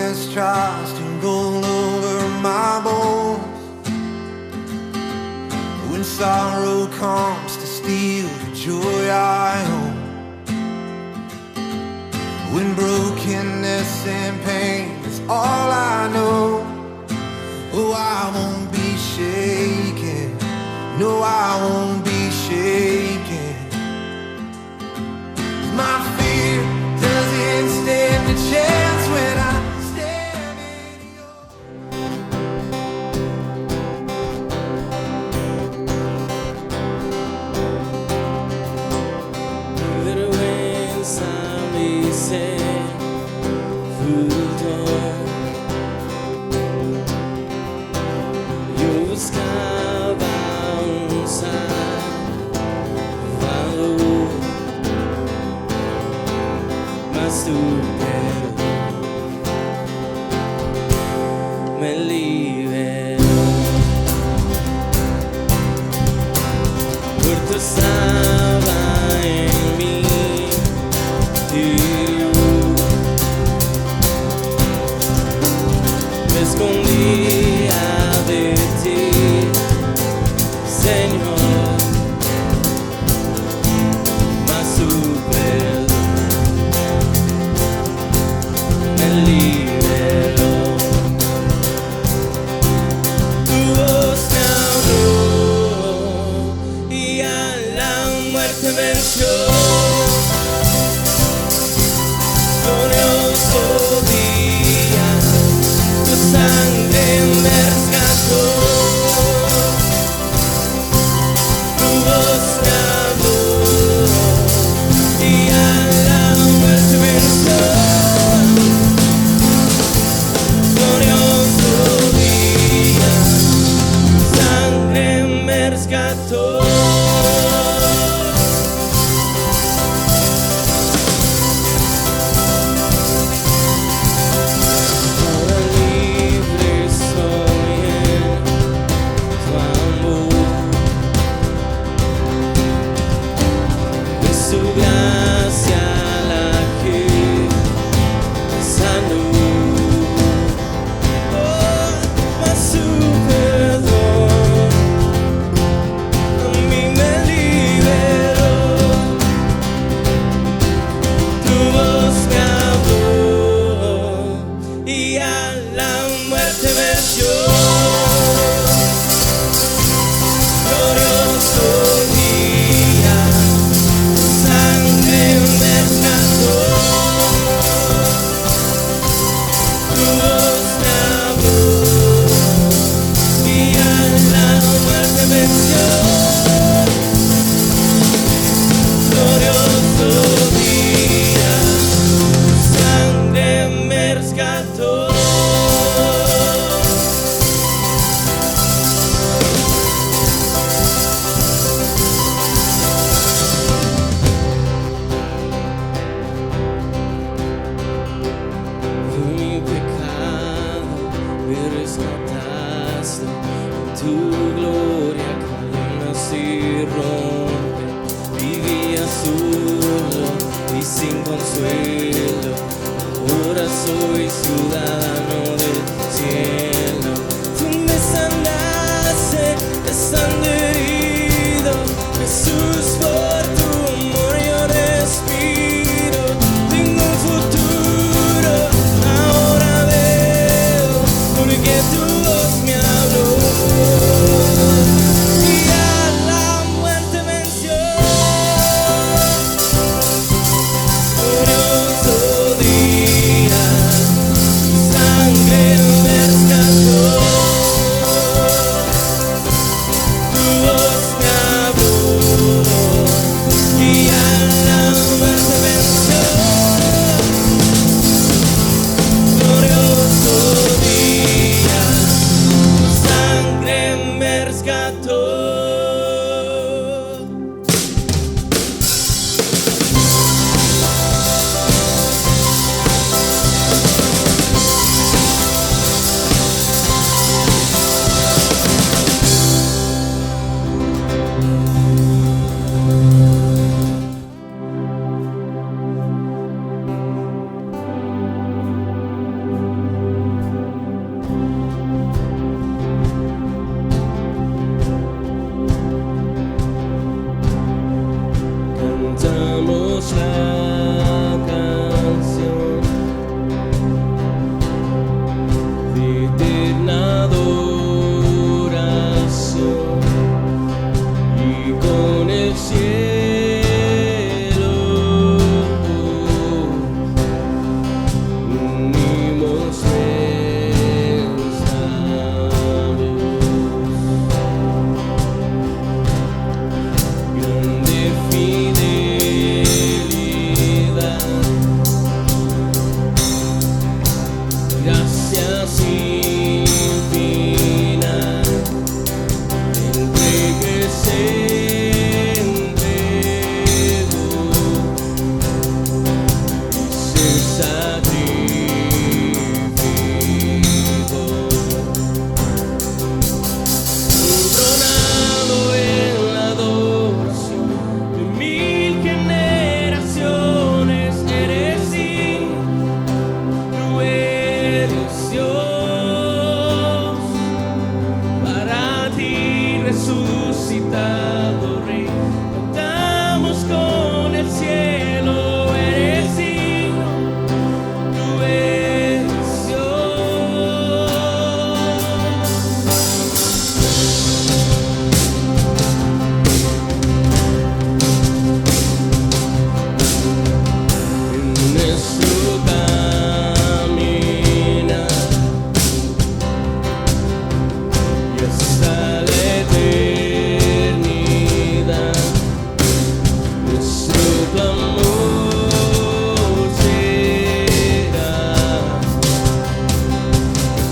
darkness tries to roll over my bones, when sorrow comes to steal the joy I own, when brokenness and pain is all I know, oh, I won't be shaken. No, I won't be shaken. My fear doesn't stand a chance when I stand in your... Little winds are racing through the door. Your sky outside, follow my stupid, me libero. Por tu estaba en mí, me escondía de ti, Señor, mas tu perdón me liberó. Tu voz me habló y a la muerte venció. Glorioso día, tu sangre me rescató. Tu voz me habló y a la muerte venció. Glorioso día, tu sangre me rescató. Ahora libre soy en tu amor, de su gracia la que sanó. Oh, mas su perdón a mí me liberó. Tu voz me habló y a la muerte venció. Glorioso día, tu sangre me rescató. Tu voz me habló y a la muerte venció. Glorioso día, tu sangre me rescató. De mi pecado me rescataste, en tu gloria cadenas y rompe. Vivía solo y sin consuelo, ahora soy ciudadano del cielo. Tú me sanaste estando herido, Jesús, por tu amor yo respiro. Tengo un futuro, ahora veo, porque tu voz me habló. gracia sin final, entre que se entregó y se sacrificó. Coronado en la adoración de 1000 generaciones, eres digno, tú eres Dios. Para ti resucitado Rey, cantamos con el cielo, eres digno, tú eres Dios. En nuestro caminar y hasta la eternidad, nuestro clamor será: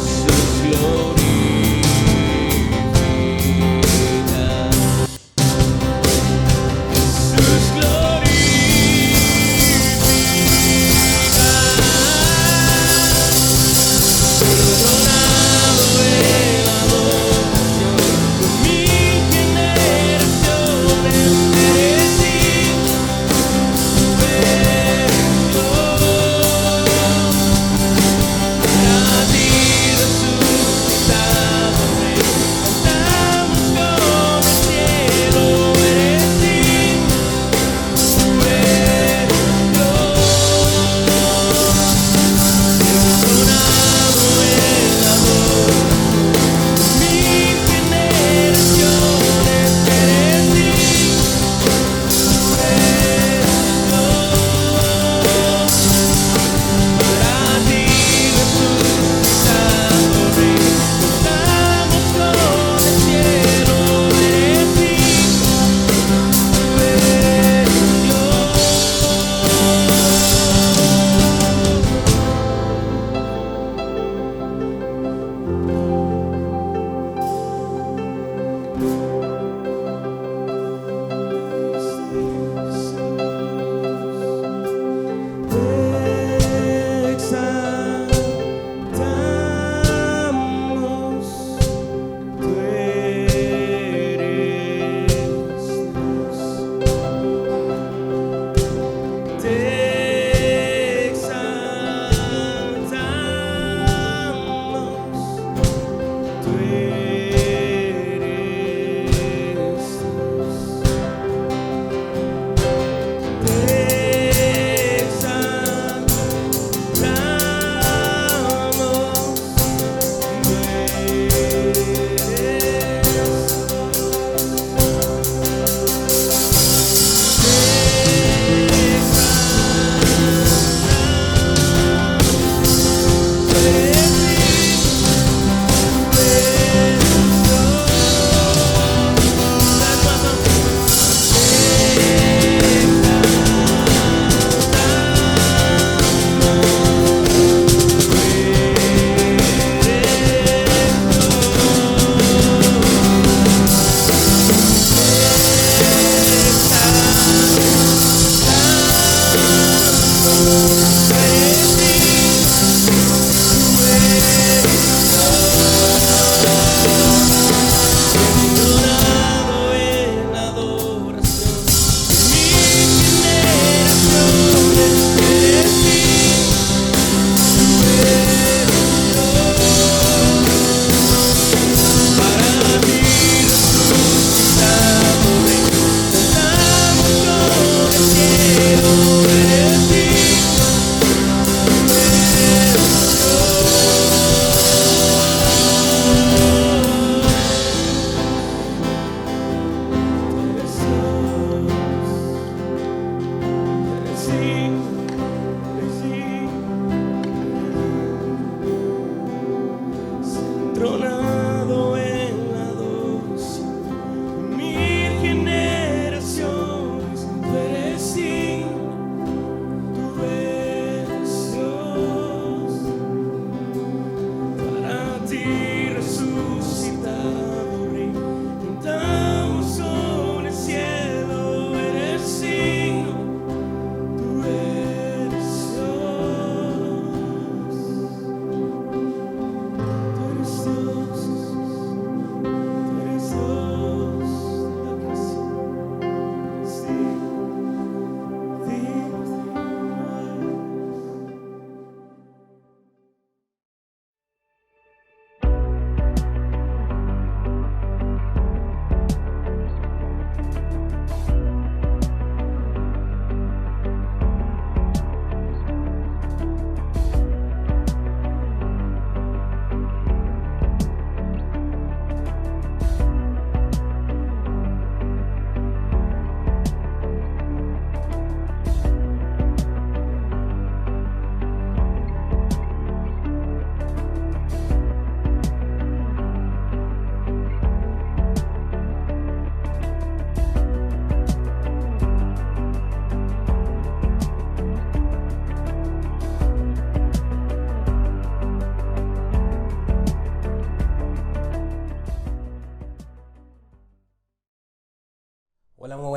Jesús, glorifica. Jesús, glorifica. Coronado en la adoración de 1000 generaciones, eres digno, tú eres Dios. Para ti resucitado Rey, cantamos con el cielo, eres digno, tú eres Dios. Coronado en la adoración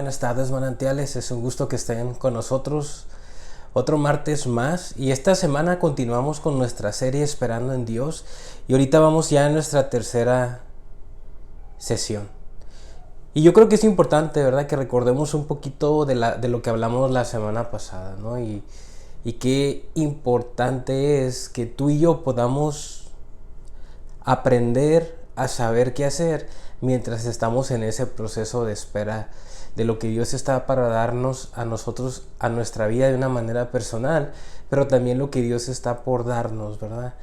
Buenas tardes, manantiales. Es un gusto que estén con nosotros otro martes más. Y esta semana continuamos con nuestra serie Esperando en Dios. Y ahorita vamos ya a nuestra tercera sesión. Y yo creo que es importante, ¿verdad?, que recordemos un poquito de lo que hablamos la semana pasada, ¿no? Y qué importante es que tú y yo podamos aprender a saber qué hacer mientras estamos en ese proceso de espera de lo que Dios está para darnos a nosotros, a nuestra vida de una manera personal, pero también lo que Dios está por darnos, ¿verdad?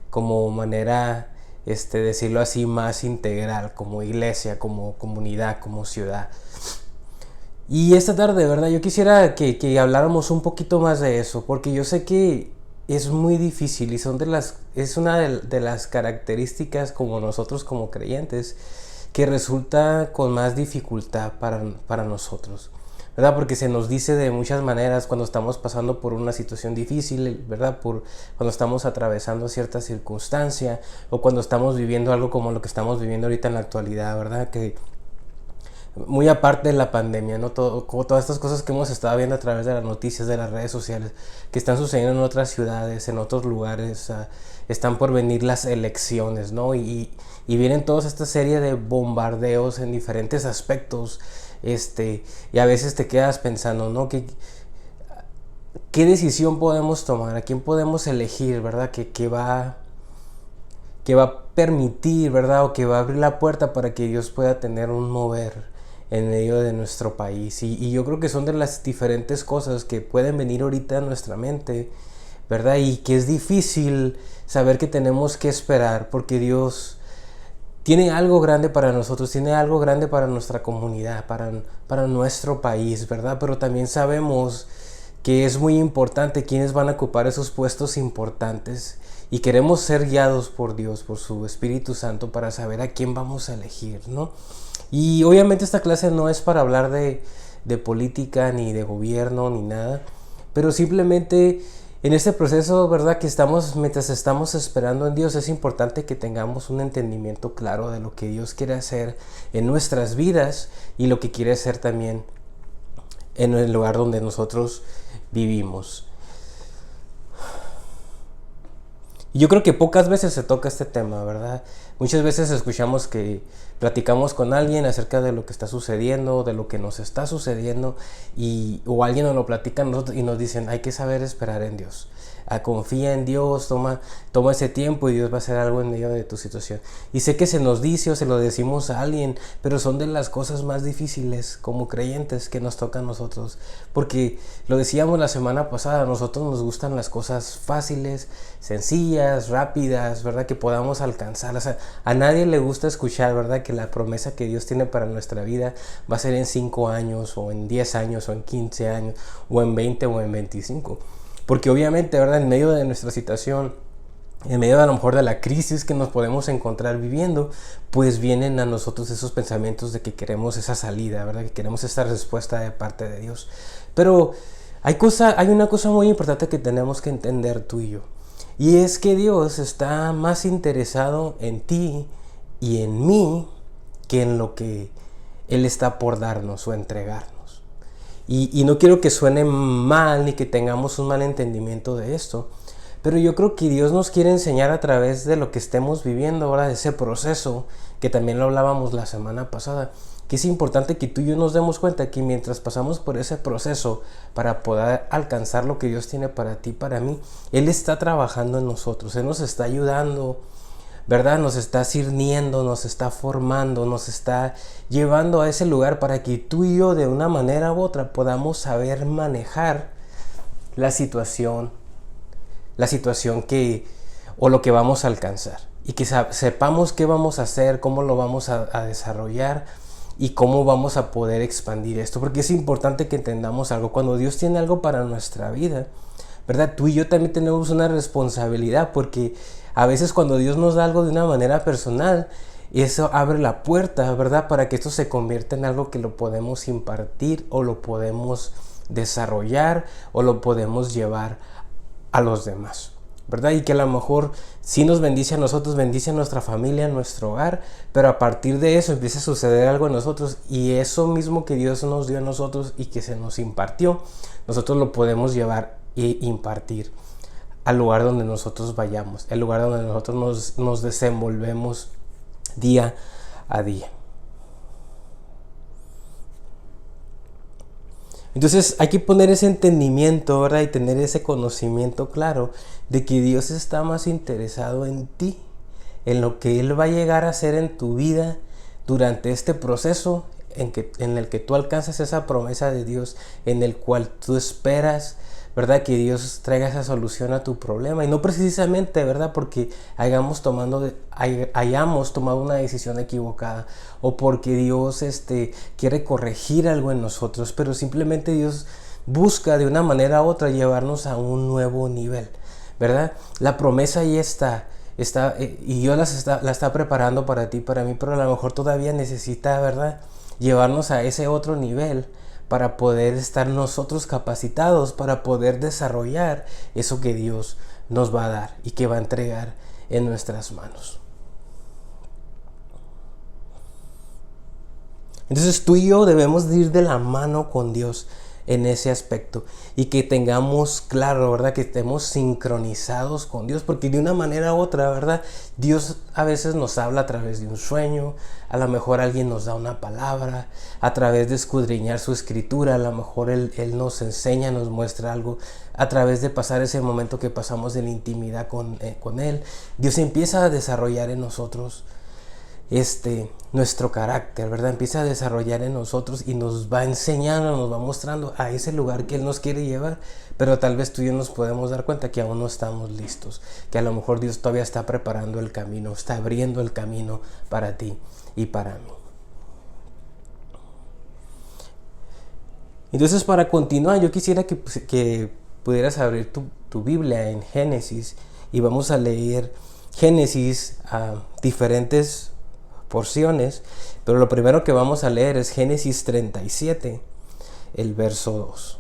Como manera, decirlo así, más integral, como iglesia, como comunidad, como ciudad. Y esta tarde, ¿verdad?, yo quisiera que habláramos un poquito más de eso, porque yo sé que es muy difícil y es una de las características como nosotros como creyentes que resulta con más dificultad para nosotros, ¿verdad? Porque se nos dice de muchas maneras cuando estamos pasando por una situación difícil, ¿verdad? Cuando estamos atravesando cierta circunstancia o cuando estamos viviendo algo como lo que estamos viviendo ahorita en la actualidad, ¿verdad? Que muy aparte de la pandemia, ¿no? Como todas estas cosas que hemos estado viendo a través de las noticias, de las redes sociales, que están sucediendo en otras ciudades, en otros lugares, están por venir las elecciones, ¿no? Y vienen toda esta serie de bombardeos en diferentes aspectos, y a veces te quedas pensando, ¿no? ¿Qué decisión podemos tomar? ¿A quién podemos elegir, verdad? Que va a permitir, ¿verdad? O que va a abrir la puerta para que Dios pueda tener un mover en medio de nuestro país. Y yo creo que son de las diferentes cosas que pueden venir ahorita a nuestra mente, ¿verdad? Y que es difícil saber que tenemos que esperar, porque Dios tiene algo grande para nosotros, tiene algo grande para nuestra comunidad, para nuestro país, ¿verdad? Pero también sabemos que es muy importante quiénes van a ocupar esos puestos importantes y queremos ser guiados por Dios, por su Espíritu Santo, para saber a quién vamos a elegir, ¿no? Y obviamente esta clase no es para hablar de política, ni de gobierno, ni nada, pero simplemente en este proceso, ¿verdad?, que mientras estamos esperando en Dios, es importante que tengamos un entendimiento claro de lo que Dios quiere hacer en nuestras vidas y lo que quiere hacer también en el lugar donde nosotros vivimos. Y yo creo que pocas veces se toca este tema, ¿verdad? Muchas veces escuchamos que platicamos con alguien acerca de lo que está sucediendo, de lo que nos está sucediendo, o alguien nos lo platica a nosotros y nos dicen, hay que saber esperar en Dios. Confía en Dios, toma ese tiempo y Dios va a hacer algo en medio de tu situación. Y sé que se nos dice o se lo decimos a alguien, pero son de las cosas más difíciles como creyentes que nos toca a nosotros. Porque lo decíamos la semana pasada, a nosotros nos gustan las cosas fáciles, sencillas, rápidas, ¿verdad? Que podamos alcanzar. O sea, a nadie le gusta escuchar, ¿verdad?, que la promesa que Dios tiene para nuestra vida va a ser en 5 años, o en 10 años, o en 15 años, o en 20, o en 25. Porque obviamente, ¿verdad?, en medio de nuestra situación, en medio a lo mejor de la crisis que nos podemos encontrar viviendo, pues vienen a nosotros esos pensamientos de que queremos esa salida, ¿verdad?, que queremos esa respuesta de parte de Dios. Pero hay una cosa muy importante que tenemos que entender tú y yo. Y es que Dios está más interesado en ti y en mí que en lo que Él está por darnos o entregarnos. Y no quiero que suene mal ni que tengamos un mal entendimiento de esto, pero yo creo que Dios nos quiere enseñar a través de lo que estemos viviendo ahora, de ese proceso, que también lo hablábamos la semana pasada, que es importante que tú y yo nos demos cuenta que mientras pasamos por ese proceso para poder alcanzar lo que Dios tiene para ti y para mí, Él está trabajando en nosotros, Él nos está ayudando, ¿verdad? Nos está sirviendo, nos está formando, nos está llevando a ese lugar para que tú y yo de una manera u otra podamos saber manejar la situación o lo que vamos a alcanzar, y que sepamos qué vamos a hacer, cómo lo vamos a desarrollar y cómo vamos a poder expandir esto, porque es importante que entendamos algo. Cuando Dios tiene algo para nuestra vida, ¿verdad?, tú y yo también tenemos una responsabilidad, porque a veces cuando Dios nos da algo de una manera personal, eso abre la puerta, ¿verdad?, para que esto se convierta en algo que lo podemos impartir, o lo podemos desarrollar, o lo podemos llevar a los demás. ¿verdad? Y que a lo mejor sí nos bendice a nosotros, bendice a nuestra familia, a nuestro hogar, pero a partir de eso empieza a suceder algo en nosotros, y eso mismo que Dios nos dio a nosotros y que se nos impartió, nosotros lo podemos llevar e impartir al lugar donde nosotros vayamos, el lugar donde nosotros nos desenvolvemos día a día. Entonces hay que poner ese entendimiento, ¿verdad? Y tener ese conocimiento claro de que Dios está más interesado en ti, en lo que Él va a llegar a hacer en tu vida durante este proceso en el que tú alcanzas esa promesa de Dios, en el cual tú esperas, ¿verdad? Que Dios traiga esa solución a tu problema, y no precisamente, ¿verdad? Porque hayamos tomado una decisión equivocada, o porque Dios quiere corregir algo en nosotros, pero simplemente Dios busca de una manera u otra llevarnos a un nuevo nivel, ¿verdad? La promesa ahí está y Dios la está preparando para ti, para mí, pero a lo mejor todavía necesita, ¿verdad?, llevarnos a ese otro nivel para poder estar nosotros capacitados para poder desarrollar eso que Dios nos va a dar y que va a entregar en nuestras manos. Entonces tú y yo debemos de ir de la mano con Dios en ese aspecto, y que tengamos claro, ¿verdad?, que estemos sincronizados con Dios, porque de una manera u otra, ¿verdad?, Dios a veces nos habla a través de un sueño, a lo mejor alguien nos da una palabra, a través de escudriñar su escritura, a lo mejor Él nos enseña, nos muestra algo, a través de pasar ese momento que pasamos en intimidad con Él. Dios empieza a desarrollar en nosotros nuestro carácter, ¿verdad? Empieza a desarrollar en nosotros y nos va enseñando, nos va mostrando a ese lugar que Él nos quiere llevar, pero tal vez tú y yo nos podemos dar cuenta que aún no estamos listos, que a lo mejor Dios todavía está preparando el camino, está abriendo el camino para ti y para mí. Entonces, para continuar, yo quisiera que pudieras abrir tu Biblia en Génesis, y vamos a leer Génesis a diferentes porciones, pero lo primero que vamos a leer es Génesis 37, el verso 2.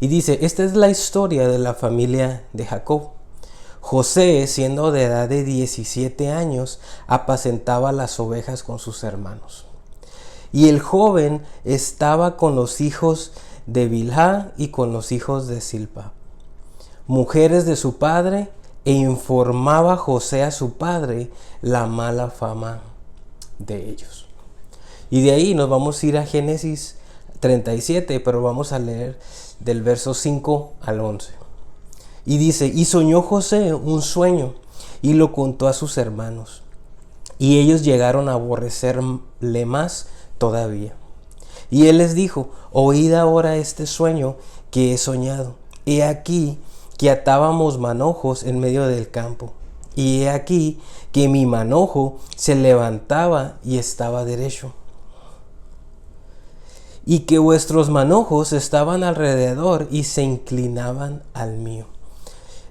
Y dice: esta es la historia de la familia de Jacob. José, siendo de edad de 17 años, apacentaba las ovejas con sus hermanos. Y el joven estaba con los hijos de Bilhá y con los hijos de Silpa, mujeres de su padre, e informaba José a su padre la mala fama de ellos. Y de ahí nos vamos a ir a Génesis 37, pero vamos a leer del verso 5 al 11. Y dice: y soñó José un sueño, y lo contó a sus hermanos, y ellos llegaron a aborrecerle más todavía. Y él les dijo: oíd ahora este sueño que he soñado. He aquí que atábamos manojos en medio del campo, y he aquí que mi manojo se levantaba y estaba derecho, y que vuestros manojos estaban alrededor y se inclinaban al mío.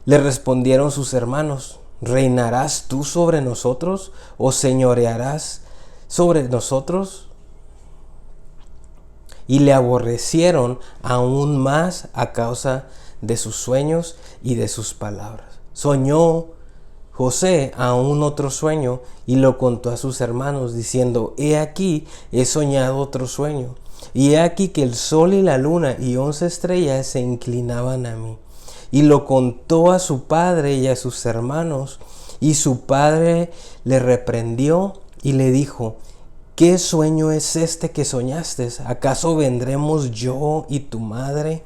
Le respondieron sus hermanos: ¿reinarás tú sobre nosotros, o señorearás sobre nosotros? Y le aborrecieron aún más a causa de sus sueños y de sus palabras. Soñó José aún otro sueño, y lo contó a sus hermanos, diciendo: he aquí, he soñado otro sueño, y he aquí que el sol y la luna y 11 estrellas se inclinaban a mí. Y lo contó a su padre y a sus hermanos, y su padre le reprendió y le dijo: ¿qué sueño es este que soñaste? ¿Acaso vendremos yo y tu madre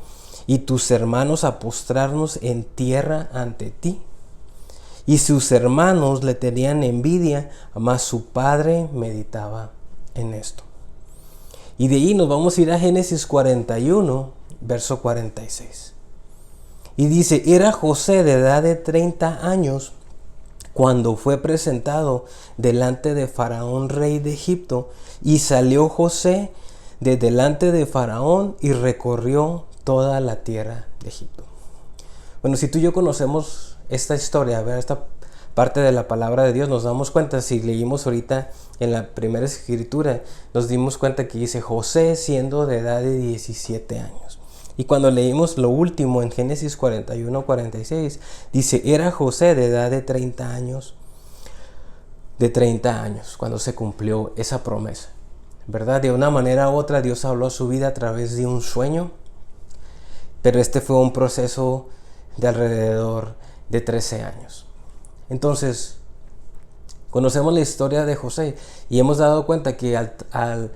y tus hermanos a postrarnos en tierra ante ti? Y sus hermanos le tenían envidia, mas su padre meditaba en esto. Y de ahí nos vamos a ir a Génesis 41, verso 46. Y dice: era José de edad de 30 años cuando fue presentado delante de Faraón, rey de Egipto, y salió José de delante de Faraón y recorrió toda la tierra de Egipto. Bueno, si tú y yo conocemos esta historia, ¿verdad?, esta parte de la palabra de Dios, nos damos cuenta, si leímos ahorita en la primera escritura, nos dimos cuenta que dice: José siendo de edad de 17 años. Y cuando leímos lo último en Génesis 41-46, dice, era José de edad de 30 años, cuando se cumplió esa promesa, ¿verdad? De una manera u otra Dios habló a su vida a través de un sueño, pero este fue un proceso de alrededor de 13 años. Entonces, conocemos la historia de José y hemos dado cuenta que a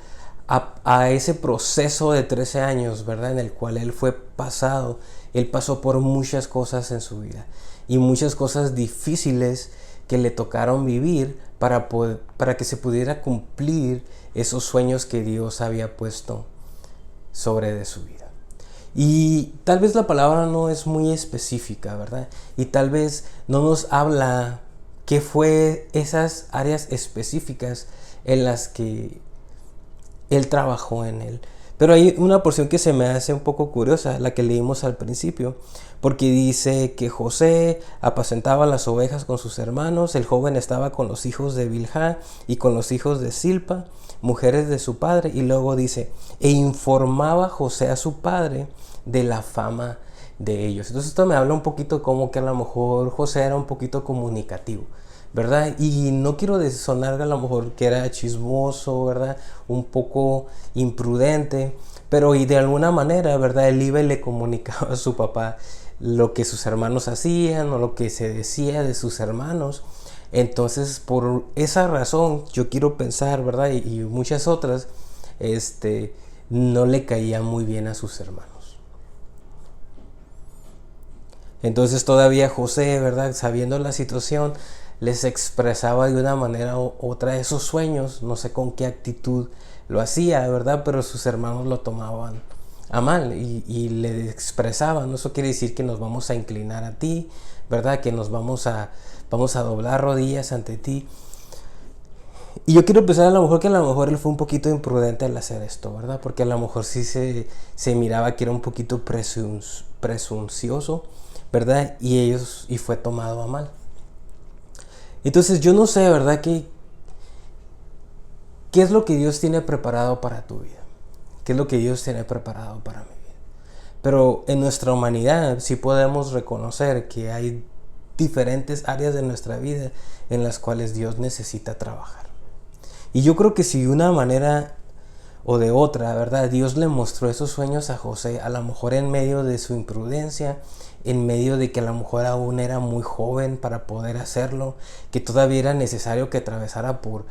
ese proceso de 13 años, ¿verdad? En el cual él pasó por muchas cosas en su vida y muchas cosas difíciles que le tocaron vivir para que se pudiera cumplir esos sueños que Dios había puesto sobre de su vida. Y tal vez la palabra no es muy específica, ¿verdad? Y tal vez no nos habla qué fue esas áreas específicas en las que él trabajó en él. Pero hay una porción que se me hace un poco curiosa, la que leímos al principio, porque dice que José apacentaba las ovejas con sus hermanos, el joven estaba con los hijos de Bilhá y con los hijos de Silpa, mujeres de su padre, y luego dice, e informaba José a su padre de la fama de ellos. Entonces esto me habla un poquito como que a lo mejor José era un poquito comunicativo, ¿verdad? Y no quiero sonar a lo mejor que era chismoso, ¿verdad? Un poco imprudente, pero y de alguna manera, ¿verdad? Él iba y le comunicaba a su papá lo que sus hermanos hacían o lo que se decía de sus hermanos. Entonces, por esa razón, yo quiero pensar, ¿verdad? Y muchas otras, no le caía muy bien a sus hermanos. Entonces todavía José, ¿verdad? Sabiendo la situación, les expresaba de una manera u otra esos sueños, no sé con qué actitud lo hacía, ¿verdad? Pero sus hermanos lo tomaban a mal y le expresaban, eso quiere decir que nos vamos a inclinar a ti, ¿verdad? Que vamos a doblar rodillas ante ti. Y yo quiero pensar a lo mejor él fue un poquito imprudente al hacer esto, ¿verdad? Porque a lo mejor sí se miraba que era un poquito presuncioso, ¿verdad? Y fue tomado a mal. Entonces yo no sé, ¿verdad? ¿Qué es lo que Dios tiene preparado para tu vida? ¿Qué es lo que Dios tiene preparado para mi vida? Pero en nuestra humanidad sí podemos reconocer que hay diferentes áreas de nuestra vida en las cuales Dios necesita trabajar. Y yo creo que si de una manera o de otra, ¿verdad? Dios le mostró esos sueños a José, a lo mejor en medio de su imprudencia, en medio de que a lo mejor aún era muy joven para poder hacerlo, que todavía era necesario que atravesara por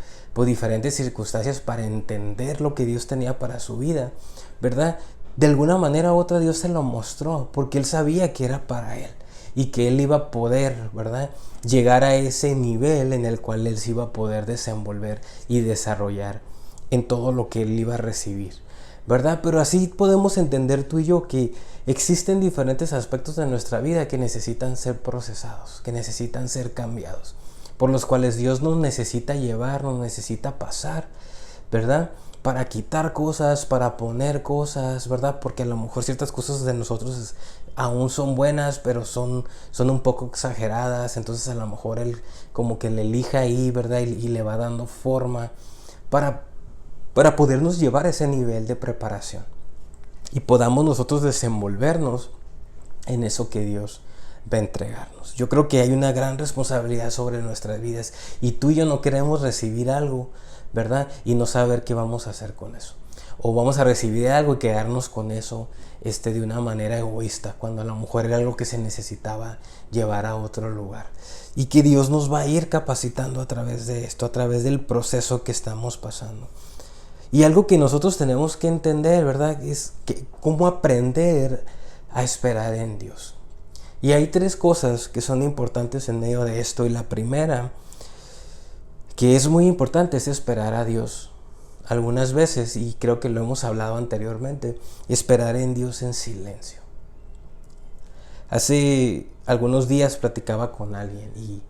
diferentes circunstancias para entender lo que Dios tenía para su vida, ¿verdad? De alguna manera u otra Dios se lo mostró, porque Él sabía que era para Él y que Él iba a poder, ¿verdad?, llegar a ese nivel en el cual Él se iba a poder desenvolver y desarrollar en todo lo que Él iba a recibir, ¿verdad? Pero así podemos entender tú y yo que existen diferentes aspectos de nuestra vida que necesitan ser procesados, que necesitan ser cambiados, por los cuales Dios nos necesita llevar, nos necesita pasar, ¿verdad? Para quitar cosas, para poner cosas, ¿verdad? Porque a lo mejor ciertas cosas de nosotros aún son buenas, pero son un poco exageradas. Entonces a lo mejor Él como que le elija ahí, ¿verdad? Y le va dando forma para podernos llevar a ese nivel de preparación y podamos nosotros desenvolvernos en eso que Dios va a entregarnos. Yo creo que hay una gran responsabilidad sobre nuestras vidas y tú y yo no queremos recibir algo, ¿verdad? Y no saber qué vamos a hacer con eso. O vamos a recibir algo y quedarnos con eso de una manera egoísta, cuando a lo mejor era algo que se necesitaba llevar a otro lugar. Y que Dios nos va a ir capacitando a través de esto, a través del proceso que estamos pasando. Y algo que nosotros tenemos que entender, ¿verdad?, es que cómo aprender a esperar en Dios. Y hay tres cosas que son importantes en medio de esto. Y la primera, que es muy importante, es esperar a Dios. Algunas veces, y creo que lo hemos hablado anteriormente, esperar en Dios en silencio. Hace algunos días platicaba con alguien y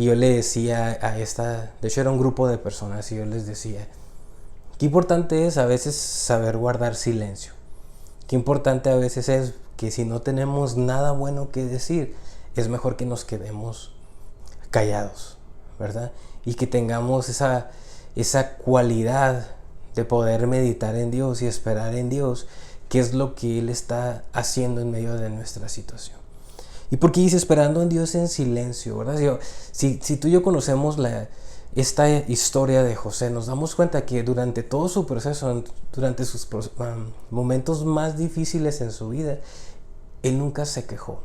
yo le decía de hecho era un grupo de personas, y yo les decía, qué importante es a veces saber guardar silencio. Qué importante a veces es que si no tenemos nada bueno que decir, es mejor que nos quedemos callados, ¿verdad? Y que tengamos esa cualidad de poder meditar en Dios y esperar en Dios, qué es lo que Él está haciendo en medio de nuestra situación. ¿Y por qué dice esperando en Dios en silencio? ¿Verdad? Si tú y yo conocemos esta historia de José, nos damos cuenta que durante todo su proceso, durante sus momentos más difíciles en su vida, Él nunca se quejó.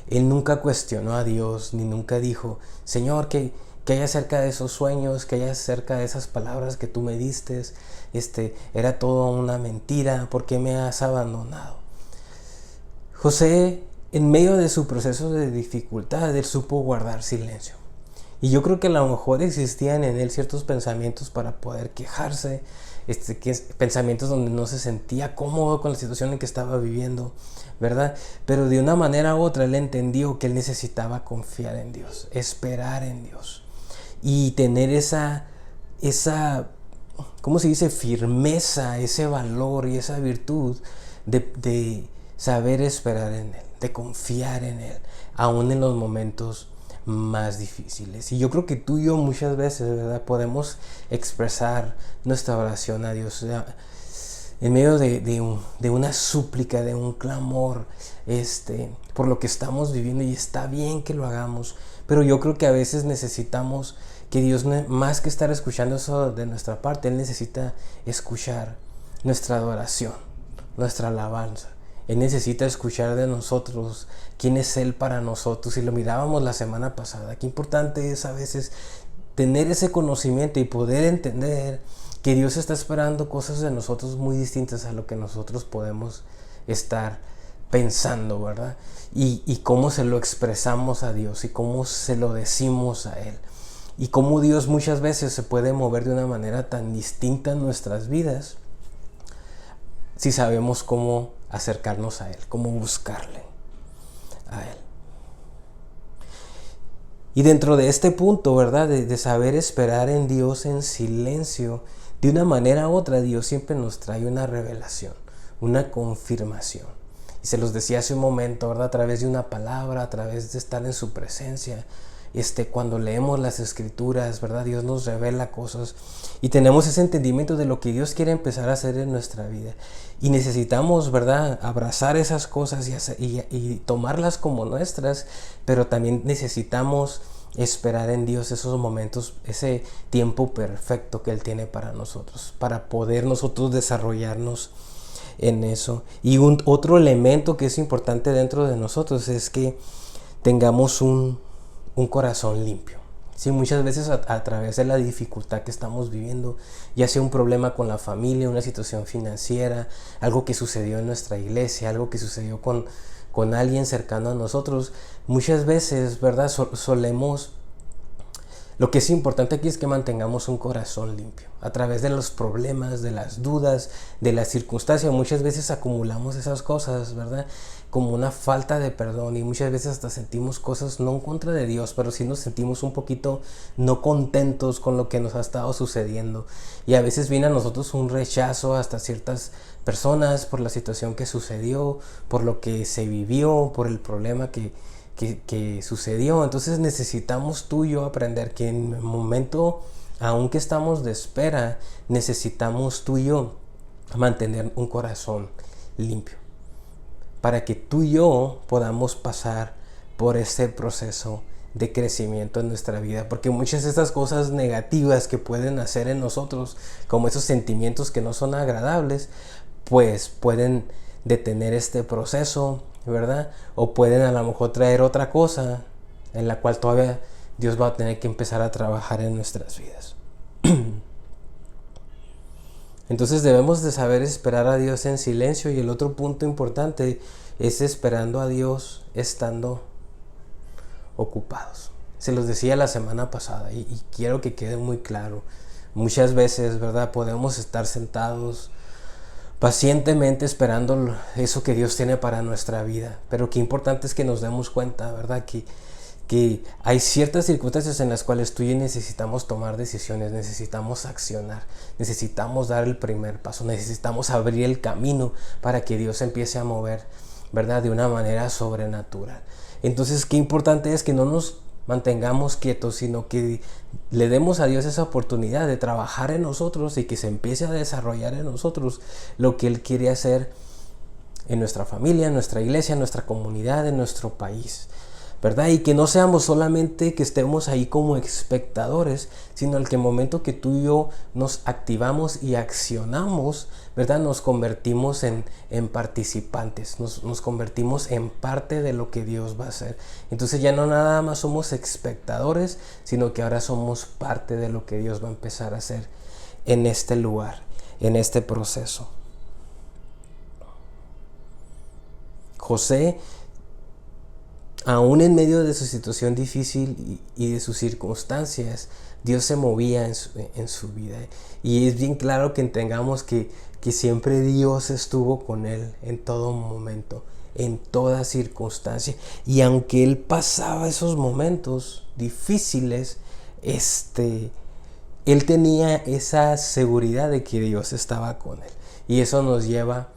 Él nunca cuestionó a Dios, ni nunca dijo, Señor, ¿qué hay acerca de esos sueños? ¿Qué hay acerca de esas palabras que tú me diste? Era todo una mentira. ¿Por qué me has abandonado? José, en medio de su proceso de dificultad, él supo guardar silencio. Y yo creo que a lo mejor existían en él ciertos pensamientos para poder quejarse, pensamientos donde no se sentía cómodo con la situación en que estaba viviendo, ¿verdad? Pero de una manera u otra él entendió que él necesitaba confiar en Dios, esperar en Dios y tener esa ¿cómo se dice? Firmeza, ese valor y esa virtud de saber esperar en Él, de confiar en Él, aún en los momentos más difíciles. Y yo creo que tú y yo muchas veces, ¿verdad?, podemos expresar nuestra oración a Dios, o sea, en medio de una súplica, de un clamor, por lo que estamos viviendo, y está bien que lo hagamos, pero yo creo que a veces necesitamos que Dios, más que estar escuchando eso de nuestra parte, Él necesita escuchar nuestra adoración, nuestra alabanza. Él necesita escuchar de nosotros quién es Él para nosotros. Y lo mirábamos la semana pasada. Qué importante es a veces tener ese conocimiento y poder entender que Dios está esperando cosas de nosotros muy distintas a lo que nosotros podemos estar pensando, ¿verdad? Y cómo se lo expresamos a Dios y cómo se lo decimos a Él. Y cómo Dios muchas veces se puede mover de una manera tan distinta en nuestras vidas si sabemos cómo acercarnos a Él, cómo buscarle a Él. Y dentro de este punto, ¿verdad?, de saber esperar en Dios en silencio, de una manera u otra, Dios siempre nos trae una revelación, una confirmación. Y se los decía hace un momento, ¿verdad?, a través de una palabra, a través de estar en su presencia. Cuando leemos las escrituras, ¿verdad?, Dios nos revela cosas y tenemos ese entendimiento de lo que Dios quiere empezar a hacer en nuestra vida. Y necesitamos, ¿verdad?, abrazar esas cosas y tomarlas como nuestras, pero también necesitamos esperar en Dios esos momentos, ese tiempo perfecto que Él tiene para nosotros, para poder nosotros desarrollarnos en eso. Y otro elemento que es importante dentro de nosotros es que tengamos un corazón limpio. Sí, muchas veces a través de la dificultad que estamos viviendo, ya sea un problema con la familia, una situación financiera, algo que sucedió en nuestra iglesia, algo que sucedió con alguien cercano a nosotros, muchas veces, ¿verdad?, solemos... Lo que es importante aquí es que mantengamos un corazón limpio. A través de los problemas, de las dudas, de las circunstancias, muchas veces acumulamos esas cosas, ¿verdad?, como una falta de perdón, y muchas veces hasta sentimos cosas no en contra de Dios, pero sí nos sentimos un poquito no contentos con lo que nos ha estado sucediendo. Y a veces viene a nosotros un rechazo hasta ciertas personas por la situación que sucedió, por lo que se vivió, por el problema que sucedió. Entonces necesitamos tú y yo aprender que en el momento, aunque estamos de espera, necesitamos tú y yo mantener un corazón limpio para que tú y yo podamos pasar por este proceso de crecimiento en nuestra vida, porque muchas de estas cosas negativas que pueden hacer en nosotros, como esos sentimientos que no son agradables, pues pueden detener este proceso, ¿verdad? O pueden a lo mejor traer otra cosa en la cual todavía Dios va a tener que empezar a trabajar en nuestras vidas. Entonces debemos de saber esperar a Dios en silencio, y el otro punto importante es esperando a Dios estando ocupados. Se los decía la semana pasada y quiero que quede muy claro. Muchas veces, ¿verdad?, podemos estar sentados pacientemente esperando eso que Dios tiene para nuestra vida, pero qué importante es que nos demos cuenta, ¿verdad?, que hay ciertas circunstancias en las cuales tú y yo necesitamos tomar decisiones, necesitamos accionar, necesitamos dar el primer paso, necesitamos abrir el camino para que Dios empiece a mover, ¿verdad?, de una manera sobrenatural. Entonces, qué importante es que no nos mantengamos quietos, sino que le demos a Dios esa oportunidad de trabajar en nosotros y que se empiece a desarrollar en nosotros lo que Él quiere hacer en nuestra familia, en nuestra iglesia, en nuestra comunidad, en nuestro país, ¿verdad? Y que no seamos solamente que estemos ahí como espectadores, sino el que el momento que tú y yo nos activamos y accionamos, ¿verdad? Nos convertimos en participantes, nos convertimos en parte de lo que Dios va a hacer. Entonces ya no nada más somos espectadores, sino que ahora somos parte de lo que Dios va a empezar a hacer en este lugar, en este proceso. José, aún en medio de su situación difícil y de sus circunstancias, Dios se movía en su vida. Y es bien claro que entendamos que siempre Dios estuvo con él en todo momento, en toda circunstancia. Y aunque él pasaba esos momentos difíciles, él tenía esa seguridad de que Dios estaba con él. Y eso nos lleva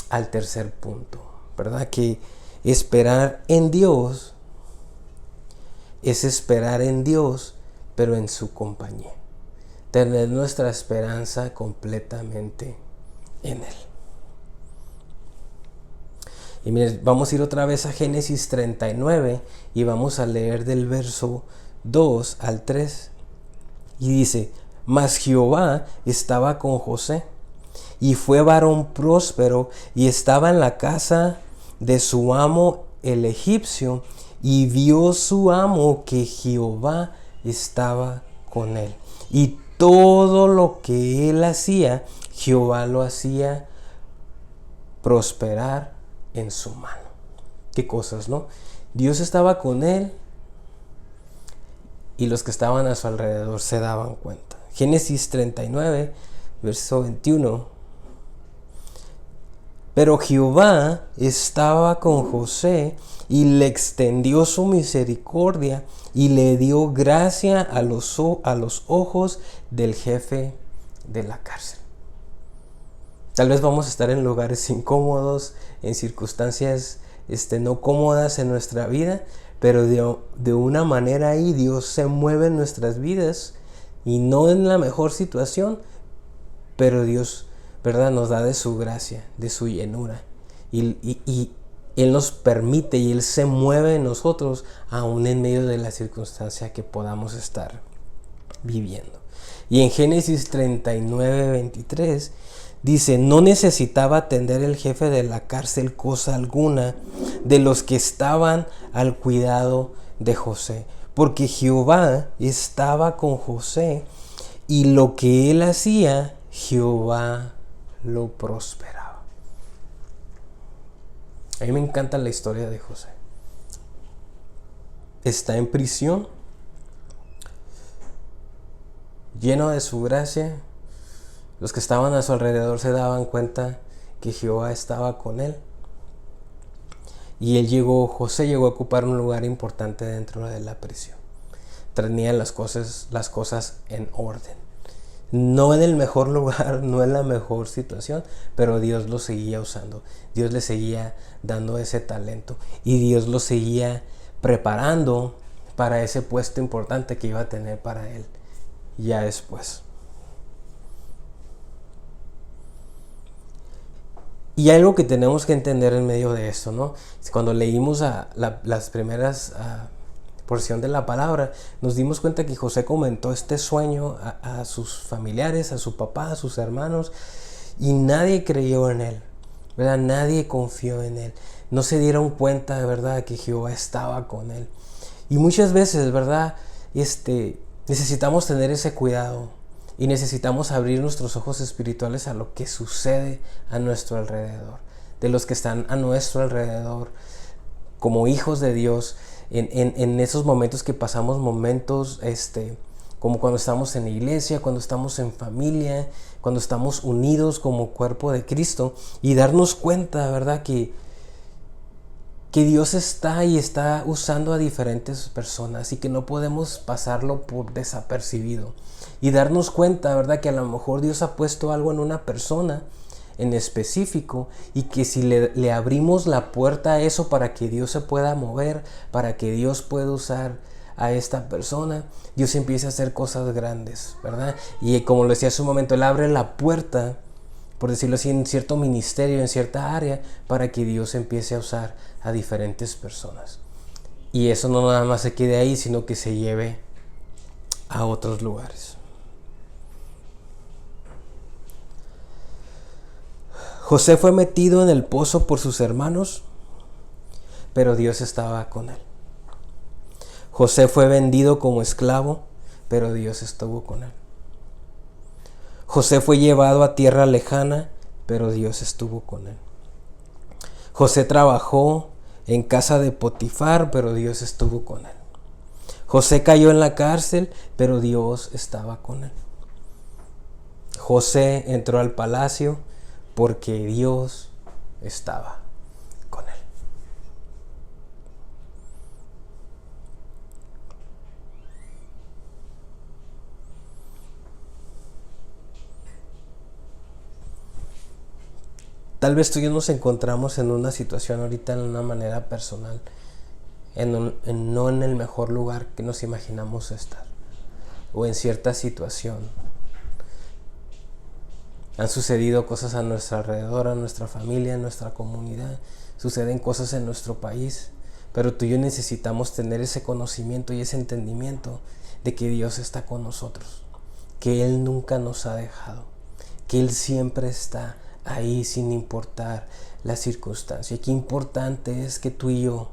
al tercer punto, ¿verdad? Que esperar en Dios es esperar en Dios, pero en su compañía. Tener nuestra esperanza completamente en Él. Y miren, vamos a ir otra vez a Génesis 39 y vamos a leer del verso 2 al 3. Y dice: Mas Jehová estaba con José, y fue varón próspero, y estaba en la casa de su amo el egipcio, y vio su amo que Jehová estaba con él, y todo lo que él hacía, Jehová lo hacía prosperar en su mano. Qué cosas, ¿no? Dios estaba con él y los que estaban a su alrededor se daban cuenta. Génesis 39, verso 21. Pero Jehová estaba con José y le extendió su misericordia y le dio gracia a los ojos del jefe de la cárcel. Tal vez vamos a estar en lugares incómodos, en circunstancias no cómodas en nuestra vida, pero de una manera ahí Dios se mueve en nuestras vidas y no en la mejor situación, pero Dios, ¿verdad?, nos da de su gracia, de su llenura, y Él nos permite y Él se mueve en nosotros aún en medio de la circunstancia que podamos estar viviendo. Y en Génesis 39, 23 dice: no necesitaba atender el jefe de la cárcel cosa alguna de los que estaban al cuidado de José, porque Jehová estaba con José, y lo que él hacía, Jehová lo prosperaba. A mí me encanta la historia de José. Está en prisión, lleno de su gracia. Los que estaban a su alrededor se daban cuenta que Jehová estaba con él. Y José llegó a ocupar un lugar importante dentro de la prisión. Tenía las cosas en orden. No en el mejor lugar, no en la mejor situación, pero Dios lo seguía usando. Dios le seguía dando ese talento. Y Dios lo seguía preparando para ese puesto importante que iba a tener para él ya después. Y algo que tenemos que entender en medio de esto, ¿no? Cuando leímos las primeras porción de la palabra, nos dimos cuenta que José comentó este sueño a sus familiares, a su papá, a sus hermanos, y nadie creyó en él, ¿verdad? Nadie confió en él. No se dieron cuenta, de verdad, que Jehová estaba con él. Y muchas veces, ¿verdad?, necesitamos tener ese cuidado. Y necesitamos abrir nuestros ojos espirituales a lo que sucede a nuestro alrededor. De los que están a nuestro alrededor, como hijos de Dios, en esos momentos que pasamos momentos, como cuando estamos en la iglesia, cuando estamos en familia, cuando estamos unidos como cuerpo de Cristo. Y darnos cuenta, ¿verdad?, que Dios está usando a diferentes personas y que no podemos pasarlo por desapercibido. Y darnos cuenta, ¿verdad?, que a lo mejor Dios ha puesto algo en una persona en específico y que si le abrimos la puerta a eso para que Dios se pueda mover, para que Dios pueda usar a esta persona, Dios empieza a hacer cosas grandes, ¿verdad? Y como lo decía hace un momento, Él abre la puerta, por decirlo así, en cierto ministerio, en cierta área, para que Dios empiece a usar a diferentes personas. Y eso no nada más se quede ahí, sino que se lleve a otros lugares. José fue metido en el pozo por sus hermanos, pero Dios estaba con él. José fue vendido como esclavo, pero Dios estuvo con él. José fue llevado a tierra lejana, pero Dios estuvo con él. José trabajó en casa de Potifar, pero Dios estuvo con él. José cayó en la cárcel, pero Dios estaba con él. José entró al palacio porque Dios estaba con él. Tal vez tú y yo nos encontramos en una situación ahorita en una manera personal, no en el mejor lugar que nos imaginamos estar, o en cierta situación. Han sucedido cosas a nuestro alrededor, a nuestra familia, a nuestra comunidad. Suceden cosas en nuestro país. Pero tú y yo necesitamos tener ese conocimiento y ese entendimiento de que Dios está con nosotros. Que Él nunca nos ha dejado. Que Él siempre está ahí sin importar la circunstancia. Y qué importante es que tú y yo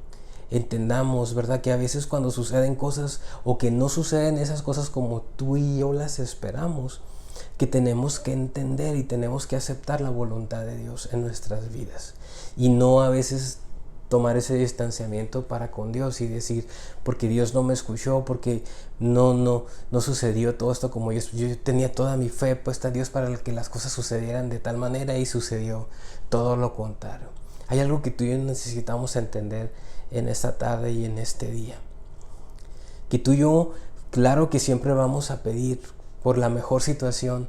entendamos, ¿verdad? Que a veces cuando suceden cosas o que no suceden esas cosas como tú y yo las esperamos, que tenemos que entender y tenemos que aceptar la voluntad de Dios en nuestras vidas y no a veces tomar ese distanciamiento para con Dios y decir, porque Dios no me escuchó, porque no sucedió todo esto como yo tenía toda mi fe puesta a Dios para que las cosas sucedieran de tal manera y sucedió todo lo contrario. Hay algo que tú y yo necesitamos entender en esta tarde y en este día, que tú y yo, claro que siempre vamos a pedir por la mejor situación,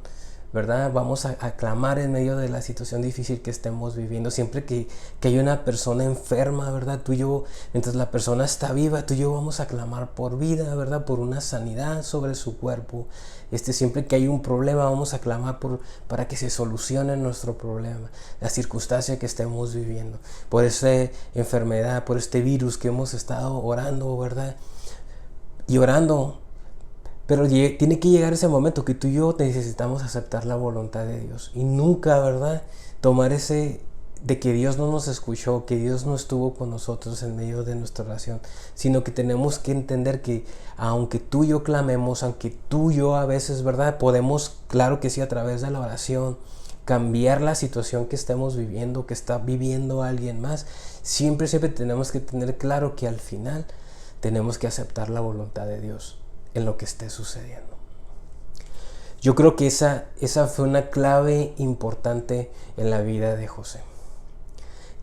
¿verdad? Vamos a clamar en medio de la situación difícil que estemos viviendo. Siempre que hay una persona enferma, ¿verdad? Tú y yo, mientras la persona está viva, tú y yo vamos a clamar por vida, ¿verdad? Por una sanidad sobre su cuerpo. Siempre que hay un problema, vamos a clamar para que se solucione nuestro problema, la circunstancia que estemos viviendo, por esa enfermedad, por este virus que hemos estado orando, ¿verdad? Y orando. Pero tiene que llegar ese momento que tú y yo necesitamos aceptar la voluntad de Dios. Y nunca, ¿verdad? Tomar ese de que Dios no nos escuchó, que Dios no estuvo con nosotros en medio de nuestra oración. Sino que tenemos que entender que aunque tú y yo clamemos, aunque tú y yo a veces, ¿verdad? Podemos, claro que sí, a través de la oración, cambiar la situación que estemos viviendo, que está viviendo alguien más. Siempre tenemos que tener claro que al final tenemos que aceptar la voluntad de Dios en lo que esté sucediendo. Yo creo que esa fue una clave importante en la vida de José,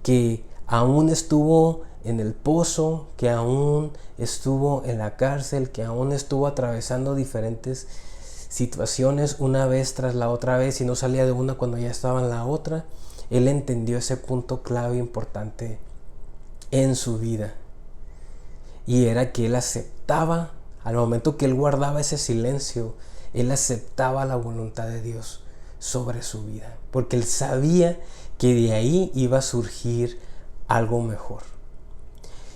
que aún estuvo en el pozo, que aún estuvo en la cárcel, que aún estuvo atravesando diferentes situaciones una vez tras la otra vez y no salía de una cuando ya estaba en la otra. Él entendió ese punto clave importante en su vida, y era que él aceptaba. Al momento que él guardaba ese silencio, él aceptaba la voluntad de Dios sobre su vida, porque él sabía que de ahí iba a surgir algo mejor.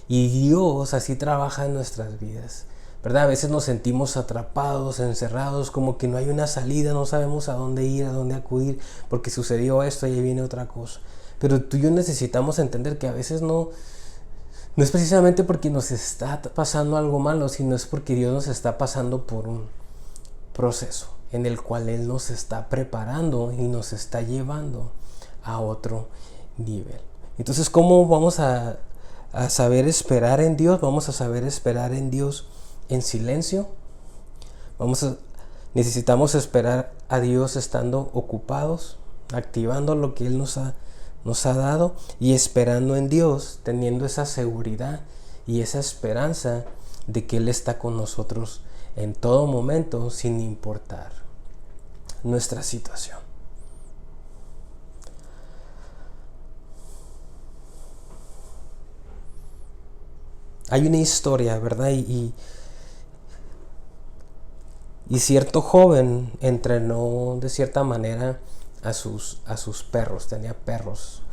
Y Dios así trabaja en nuestras vidas, ¿verdad? A veces nos sentimos atrapados, encerrados, como que no hay una salida, no sabemos a dónde ir, a dónde acudir, porque sucedió esto y ahí viene otra cosa. Pero tú y yo necesitamos entender que a veces no es precisamente porque nos está pasando algo malo, sino es porque Dios nos está pasando por un proceso en el cual Él nos está preparando y nos está llevando a otro nivel. Entonces, ¿cómo vamos a saber esperar en Dios? Vamos a saber esperar en Dios en silencio. Necesitamos esperar a Dios estando ocupados, activando lo que Él nos ha dado, y esperando en Dios, teniendo esa seguridad y esa esperanza de que Él está con nosotros en todo momento, sin importar nuestra situación. Hay una historia, ¿verdad? Y Y cierto joven entrenó de cierta manera a sus perros, tenía perros.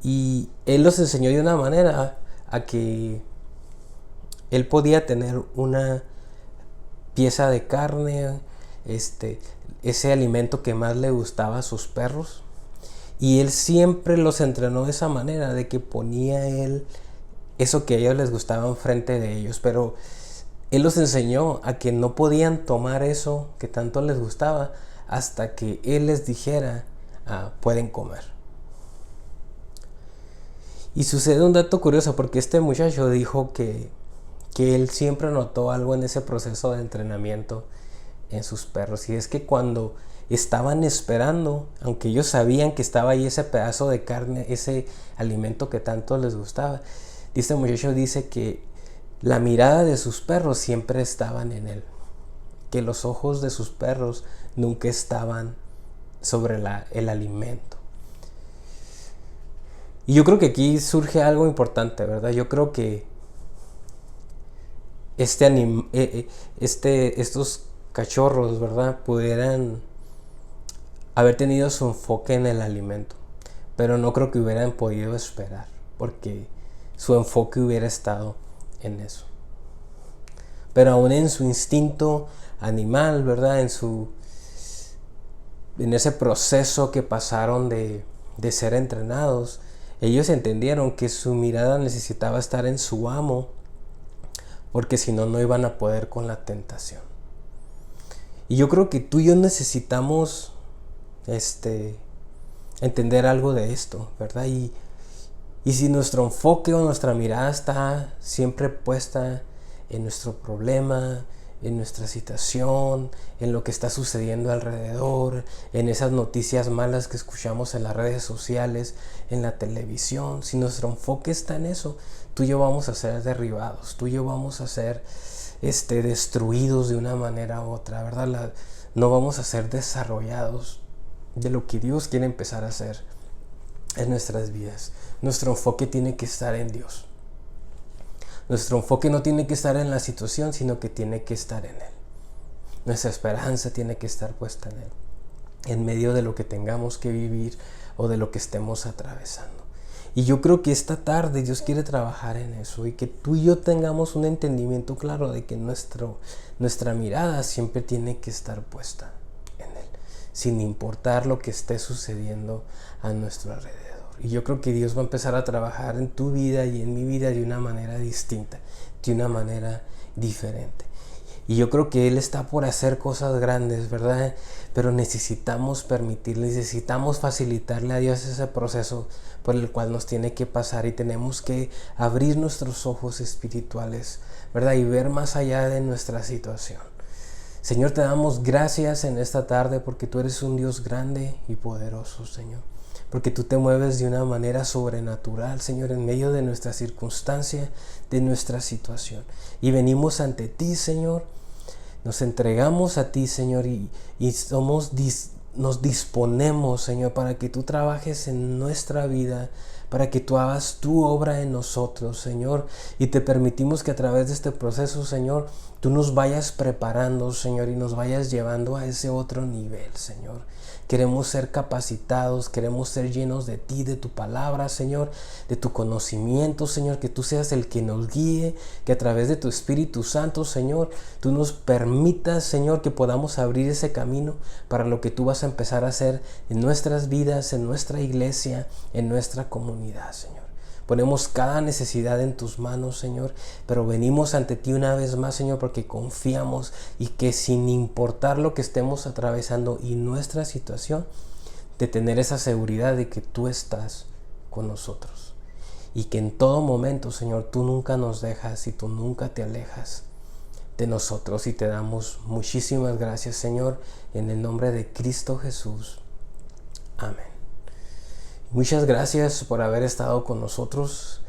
Y él los enseñó de una manera a que él podía tener una pieza de carne, ese alimento que más le gustaba a sus perros. Y él siempre los entrenó de esa manera, de que ponía él eso que a ellos les gustaba enfrente de ellos. Pero él los enseñó a que no podían tomar eso que tanto les gustaba hasta que él les dijera, pueden comer. Y sucede un dato curioso, porque este muchacho dijo que él siempre notó algo en ese proceso de entrenamiento en sus perros. Y es que cuando estaban esperando, aunque ellos sabían que estaba ahí ese pedazo de carne, ese alimento que tanto les gustaba, este muchacho dice que la mirada de sus perros siempre estaban en él, que los ojos de sus perros nunca estaban sobre el alimento. Y yo creo que aquí surge algo importante, ¿verdad? Yo creo que estos cachorros, ¿verdad?, pudieran haber tenido su enfoque en el alimento, pero no creo que hubieran podido esperar, porque su enfoque hubiera estado en eso. Pero aún en su instinto animal, ¿verdad?, en ese proceso que pasaron de ser entrenados, ellos entendieron que su mirada necesitaba estar en su amo, porque si no, no iban a poder con la tentación. Y yo creo que tú y yo necesitamos entender algo de esto, ¿verdad? Y si nuestro enfoque o nuestra mirada está siempre puesta en nuestro problema, en nuestra situación, en lo que está sucediendo alrededor, en esas noticias malas que escuchamos en las redes sociales, en la televisión, si nuestro enfoque está en eso, tú y yo vamos a ser derribados, tú y yo vamos a ser destruidos de una manera u otra, ¿verdad? No vamos a ser desarrollados de lo que Dios quiere empezar a hacer en nuestras vidas. Nuestro enfoque tiene que estar en Dios. Nuestro enfoque no tiene que estar en la situación, sino que tiene que estar en Él. Nuestra esperanza tiene que estar puesta en Él, en medio de lo que tengamos que vivir o de lo que estemos atravesando. Y yo creo que esta tarde Dios quiere trabajar en eso, y que tú y yo tengamos un entendimiento claro de que nuestra mirada siempre tiene que estar puesta en Él, sin importar lo que esté sucediendo a nuestro alrededor. Y yo creo que Dios va a empezar a trabajar en tu vida y en mi vida de una manera distinta, de una manera diferente. Y yo creo que Él está por hacer cosas grandes, ¿verdad? Pero necesitamos permitirle, necesitamos facilitarle a Dios ese proceso por el cual nos tiene que pasar, y tenemos que abrir nuestros ojos espirituales, ¿verdad? Y ver más allá de nuestra situación. Señor, te damos gracias en esta tarde porque tú eres un Dios grande y poderoso, Señor. Porque tú te mueves de una manera sobrenatural, Señor, en medio de nuestra circunstancia, de nuestra situación. Y venimos ante ti, Señor. Nos entregamos a ti, Señor, y nos disponemos, Señor, para que tú trabajes en nuestra vida, para que tú hagas tu obra en nosotros, Señor. Y te permitimos que a través de este proceso, Señor, tú nos vayas preparando, Señor, y nos vayas llevando a ese otro nivel, Señor. Queremos ser capacitados, queremos ser llenos de ti, de tu palabra, Señor, de tu conocimiento, Señor, que tú seas el que nos guíe, que a través de tu Espíritu Santo, Señor, tú nos permitas, Señor, que podamos abrir ese camino para lo que tú vas a empezar a hacer en nuestras vidas, en nuestra iglesia, en nuestra comunidad, Señor. Ponemos cada necesidad en tus manos, Señor, pero venimos ante ti una vez más, Señor, porque confiamos y que sin importar lo que estemos atravesando y nuestra situación, de tener esa seguridad de que tú estás con nosotros. Y que en todo momento, Señor, tú nunca nos dejas y tú nunca te alejas de nosotros. Y te damos muchísimas gracias, Señor, en el nombre de Cristo Jesús. Amén. Muchas gracias por haber estado con nosotros.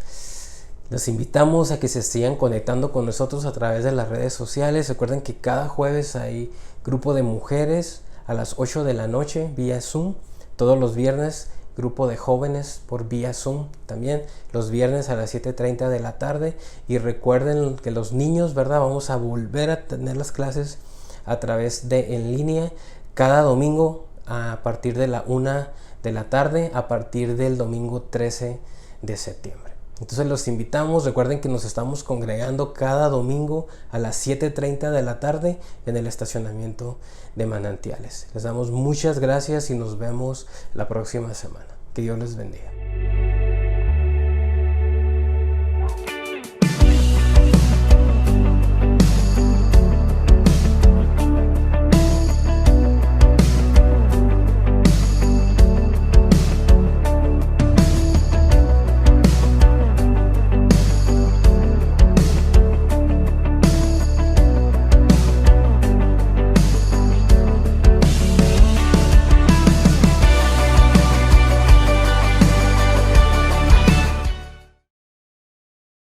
Los invitamos a que se sigan conectando con nosotros a través de las redes sociales. Recuerden que cada jueves hay grupo de mujeres a las 8 de la noche vía Zoom. Todos los viernes grupo de jóvenes por vía Zoom también. Los viernes a las 7:30 de la tarde. Y recuerden que los niños, ¿verdad? Vamos a volver a tener las clases a través de en línea cada domingo a partir de la 1 de la tarde, a partir del domingo 13 de septiembre. Entonces los invitamos, recuerden que nos estamos congregando cada domingo a las 7:30 de la tarde en el estacionamiento de Manantiales. Les damos muchas gracias y nos vemos la próxima semana. Que Dios les bendiga.